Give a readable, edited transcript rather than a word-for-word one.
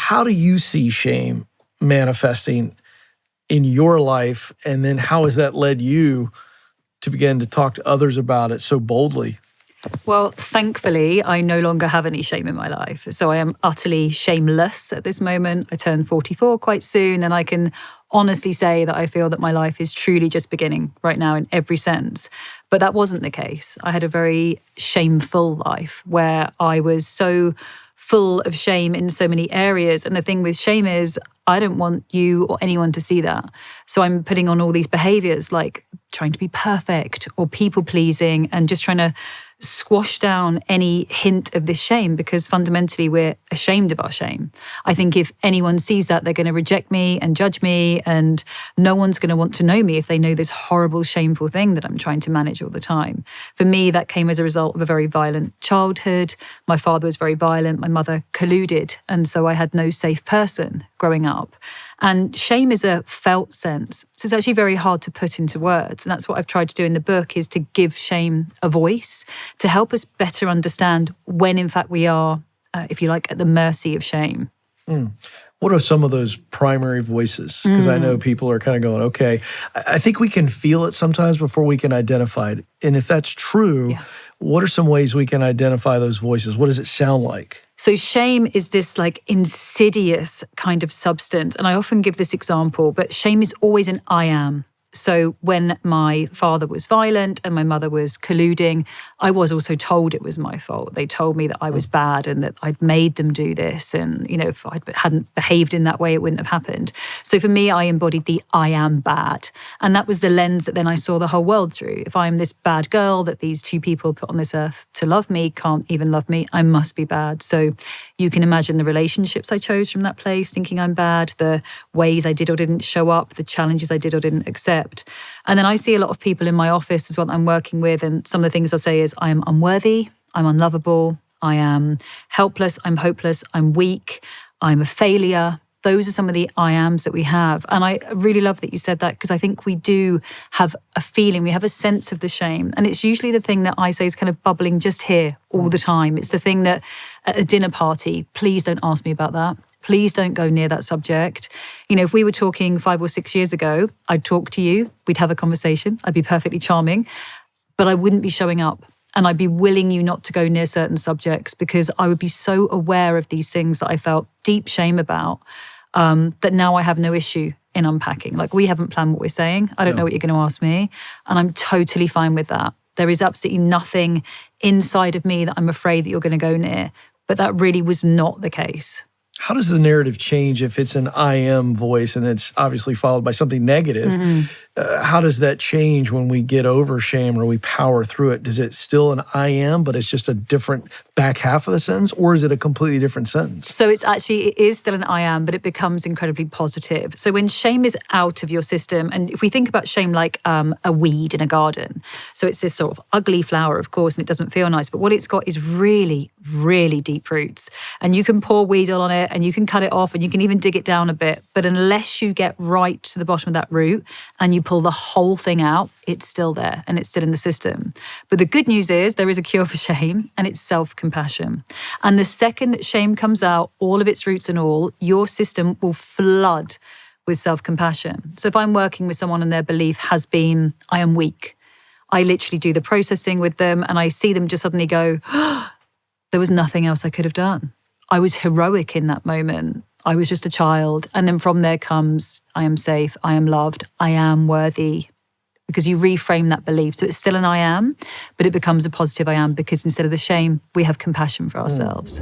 How do you see shame manifesting in your life? And then how has that led you to begin to talk to others about it so boldly? Well, thankfully, I no longer have any shame in my life. So I am utterly shameless at this moment. I turn 44 quite soon, and I can honestly say that I feel that my life is truly just beginning right now in every sense. But that wasn't the case. I had a very shameful life where I was so full of shame in so many areas. And the thing with shame is I don't want you or anyone to see that. So I'm putting on all these behaviors like trying to be perfect or people pleasing and just trying to squash down any hint of this shame because fundamentally we're ashamed of our shame. I think if anyone sees that, they're going to reject me and judge me, and no one's going to want to know me if they know this horrible, shameful thing that I'm trying to manage all the time. For me, that came as a result of a very violent childhood. My father was very violent. My mother colluded. And so I had no safe person growing up. And shame is a felt sense. So it's actually very hard to put into words. And that's what I've tried to do in the book, is to give shame a voice, to help us better understand when, in fact, we are, if you like, at the mercy of shame. What are some of those primary voices? Because I know people are kind of going, okay, I think we can feel it sometimes before we can identify it. And if that's true, what are some ways we can identify those voices? What does it sound like? So shame is this like insidious kind of substance. And I often give this example, but shame is always an I am. So when my father was violent and my mother was colluding, I was also told it was my fault. They told me that I was bad and that I'd made them do this. And, you know, if I hadn't behaved in that way, it wouldn't have happened. So for me, I embodied the I am bad. And that was the lens that then I saw the whole world through. If I'm this bad girl that these two people put on this earth to love me, can't even love me, I must be bad. So you can imagine the relationships I chose from that place, thinking I'm bad, the ways I did or didn't show up, the challenges I did or didn't accept. And then I see a lot of people in my office as well that I'm working with, and some of the things I'll say is I am unworthy, I'm unlovable, I am helpless, I'm hopeless, I'm weak, I'm a failure. Those are some of the I ams that we have. And I really love that you said that, because I think we do have a feeling, we have a sense of the shame. And it's usually the thing that I say is kind of bubbling just here all the time. It's the thing that at a dinner party, please don't ask me about that. Please don't go near that subject. You know, if we were talking 5 or 6 years ago, I'd talk to you, we'd have a conversation, I'd be perfectly charming, but I wouldn't be showing up. And I'd be willing you not to go near certain subjects because I would be so aware of these things that I felt deep shame about, that now I have no issue in unpacking. Like, we haven't planned what we're saying. I don't know what you're going to ask me. And I'm totally fine with that. There is absolutely nothing inside of me that I'm afraid that you're going to go near. But that really was not the case. How does the narrative change if it's an I am voice and it's obviously followed by something negative? How does that change when we get over shame or we power through it? Does it still an I am, but it's just a different back half of the sentence, or is it a completely different sentence? So it is still an I am, but it becomes incredibly positive. So when shame is out of your system, and if we think about shame like a weed in a garden, so it's this sort of ugly flower, of course, and it doesn't feel nice, but what it's got is really, really deep roots. And you can pour weed oil on it and you can cut it off and you can even dig it down a bit. But unless you get right to the bottom of that root and you pull the whole thing out, it's still there and it's still in the system. But the good news is there is a cure for shame, and it's self-compassion. And the second that shame comes out, all of its roots and all, your system will flood with self-compassion. So if I'm working with someone and their belief has been, I am weak, I literally do the processing with them and I see them just suddenly go, oh, there was nothing else I could have done. I was heroic in that moment. I was just a child. And then from there comes, I am safe, I am loved, I am worthy. Because you reframe that belief. So it's still an I am, but it becomes a positive I am, because instead of the shame, we have compassion for ourselves.